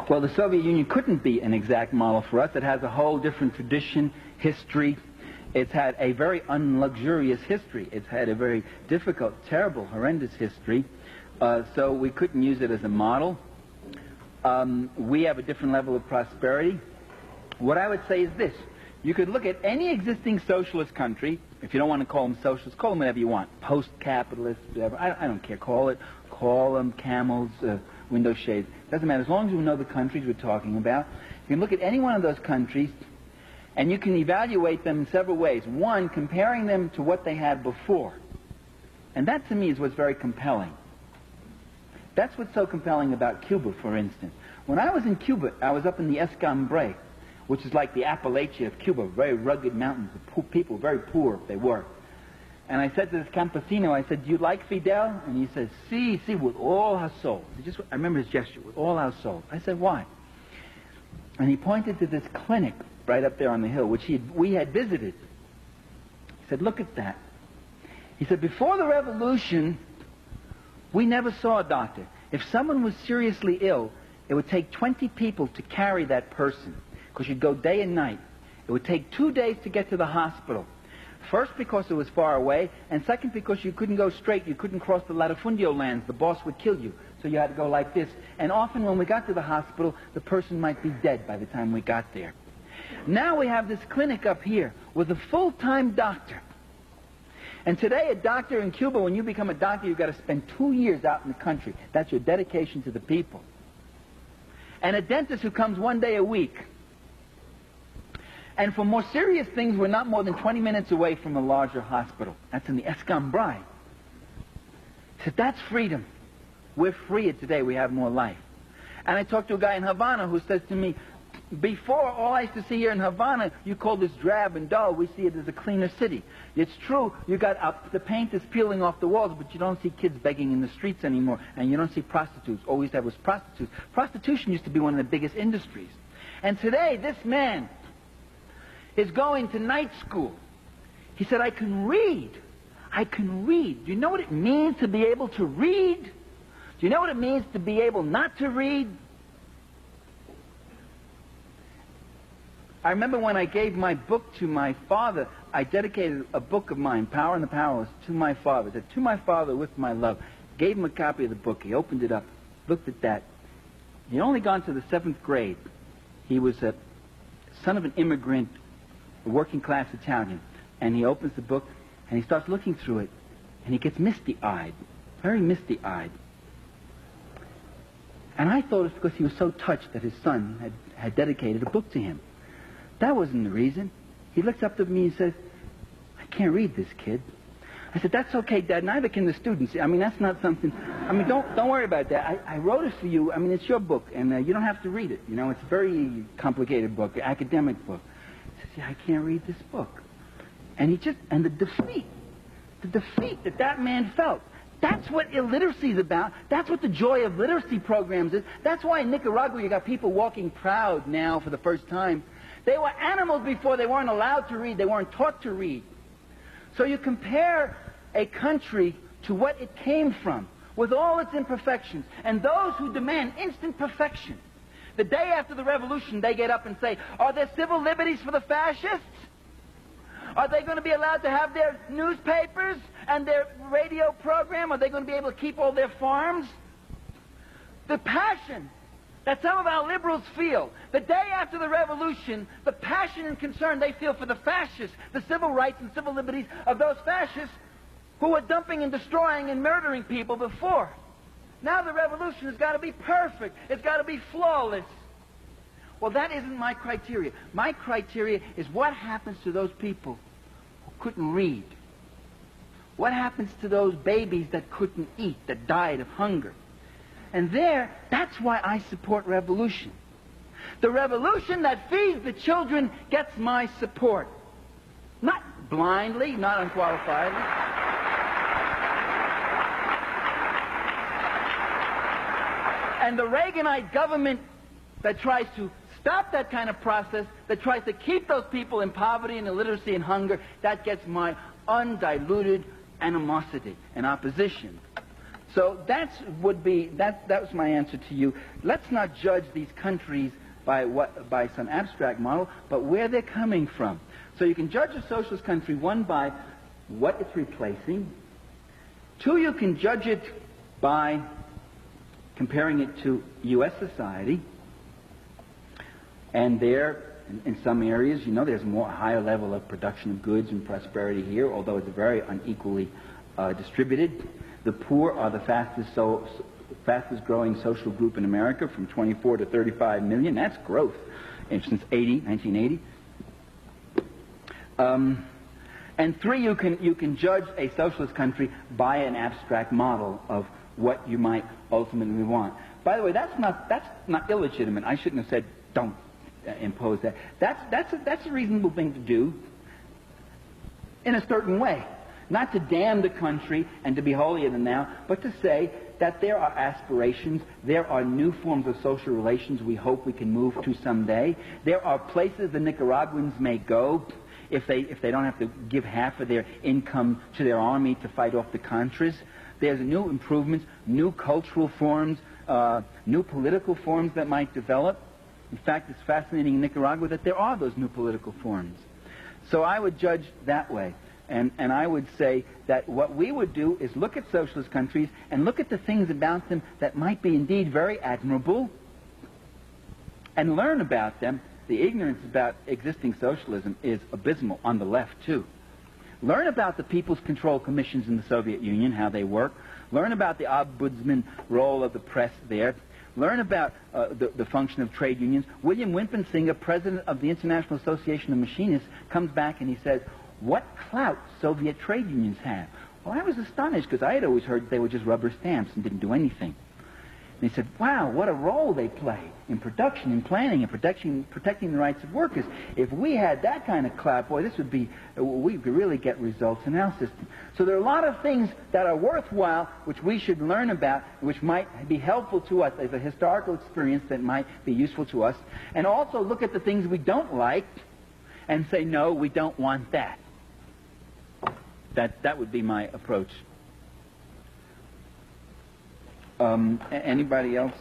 Well, the Soviet Union couldn't be an exact model for us. It has a whole different tradition, history. It's had a very unluxurious history. It's had a very difficult, terrible, horrendous history. So we couldn't use it as a model. We have a different level of prosperity. What I would say is this. You could look at any existing socialist country. If you don't want to call them socialist, call them whatever you want. Post-capitalist, whatever. I don't care. Call them camels, window shades. Doesn't matter. As long as you know the countries we're talking about. You can look at any one of those countries, and you can evaluate them in several ways. One, comparing them to what they had before. And that, to me, is what's very compelling. That's what's so compelling about Cuba, for instance. When I was in Cuba, I was up in the Escambray, which is like the Appalachia of Cuba, very rugged mountains, people very poor they were. And I said to this campesino, I said, "Do you like Fidel?" And he said, "Sí, sí, with all our souls." I remember his gesture, with all our souls. I said, "Why?" And he pointed to this clinic right up there on the hill, which we had visited. He said, "Look at that." He said, "Before the revolution, we never saw a doctor. If someone was seriously ill, it would take 20 people to carry that person, because you'd go day and night. It would take 2 days to get to the hospital. First, because it was far away, and second, because you couldn't go straight. You couldn't cross the latifundio lands. The boss would kill you, so you had to go like this. And often when we got to the hospital, the person might be dead by the time we got there. Now we have this clinic up here with a full-time doctor. And today, a doctor in Cuba, when you become a doctor, you've got to spend 2 years out in the country. That's your dedication to the people. And a dentist who comes 1 day a week. And for more serious things, we're not more than 20 minutes away from a larger hospital. That's in the Escambray. He said, "That's freedom. We're freer today. We have more life." And I talked to a guy in Havana who says to me, "Before, all I used to see here in Havana, you call this drab and dull. We see it as a cleaner city. It's true, you got the paint is peeling off the walls, but you don't see kids begging in the streets anymore, and you don't see prostitutes. All we used to have was prostitutes. Prostitution used to be one of the biggest industries. And today, this man is going to night school." He said, "I can read. I can read. Do you know what it means to be able to read? Do you know what it means to be able not to read?" I remember when I gave my book to my father, I dedicated a book of mine, Power and the Powerless, to my father. I said, "To my father with my love." Gave him a copy of the book. He opened it up, looked at that. He'd only gone to the 7th grade. He was a son of an immigrant, a working-class Italian. And he opens the book, and he starts looking through it, and he gets misty-eyed, very misty-eyed. And I thought it's because he was so touched that his son had dedicated a book to him. That wasn't the reason. He looks up to me and says, "I can't read this, kid." I said, "That's okay, Dad. Neither can the students. I mean, that's not something... I mean, don't worry about that. I wrote it for you. I mean, it's your book, and you don't have to read it. You know, it's a very complicated book, an academic book." He says, "Yeah, I can't read this book." And the defeat that man felt. That's what illiteracy is about. That's what the joy of literacy programs is. That's why in Nicaragua you got people walking proud now for the first time. They were animals before. They weren't allowed to read. They weren't taught to read. So you compare a country to what it came from, with all its imperfections, and those who demand instant perfection. The day after the revolution, they get up and say, "Are there civil liberties for the fascists? Are they going to be allowed to have their newspapers and their radio program? Are they going to be able to keep all their farms?" The passion that some of our liberals feel the day after the revolution, the passion and concern they feel for the fascists, the civil rights and civil liberties of those fascists who were dumping and destroying and murdering people before. Now the revolution has got to be perfect. It's got to be flawless. Well, that isn't my criteria. My criteria is what happens to those people who couldn't read. What happens to those babies that couldn't eat, that died of hunger? And that's why I support revolution. The revolution that feeds the children gets my support. Not blindly, not unqualifiedly. And the Reaganite government that tries to stop that kind of process, that tries to keep those people in poverty and illiteracy and hunger, that gets my undiluted animosity and opposition. So that was my answer to you. Let's not judge these countries by some abstract model, but where they're coming from. So you can judge a socialist country, one, by what it's replacing. Two, you can judge it by comparing it to U.S. society. And there, in some areas, you know, there's a higher level of production of goods and prosperity here, although it's very unequally distributed. The poor are the fastest growing social group in America, from 24 to 35 million. That's growth since 1980. And three, you can judge a socialist country by an abstract model of what you might ultimately want. By the way, that's not illegitimate. I shouldn't have said don't impose that. That's a reasonable thing to do in a certain way. Not to damn the country and to be holier than thou, but to say that there are aspirations, there are new forms of social relations we hope we can move to someday. There are places the Nicaraguans may go if they don't have to give half of their income to their army to fight off the Contras. There's new improvements, new cultural forms, new political forms that might develop. In fact, it's fascinating in Nicaragua that there are those new political forms. So I would judge that way. And I would say that what we would do is look at socialist countries and look at the things about them that might be indeed very admirable and learn about them. The ignorance about existing socialism is abysmal on the left, too. Learn about the People's Control Commissions in the Soviet Union, how they work. Learn about the ombudsman role of the press there. Learn about the function of trade unions. William Wimpensinghe, president of the International Association of Machinists, comes back and he says, what clout Soviet trade unions have. Well, I was astonished because I had always heard they were just rubber stamps and didn't do anything. And he said, wow, what a role they play in production, in planning, and protecting the rights of workers. If we had that kind of clout, boy, we could really get results in our system. So there are a lot of things that are worthwhile, which we should learn about, which might be helpful to us as a historical experience that might be useful to us. And also look at the things we don't like and say, no, we don't want that. That would be my approach. Anybody else?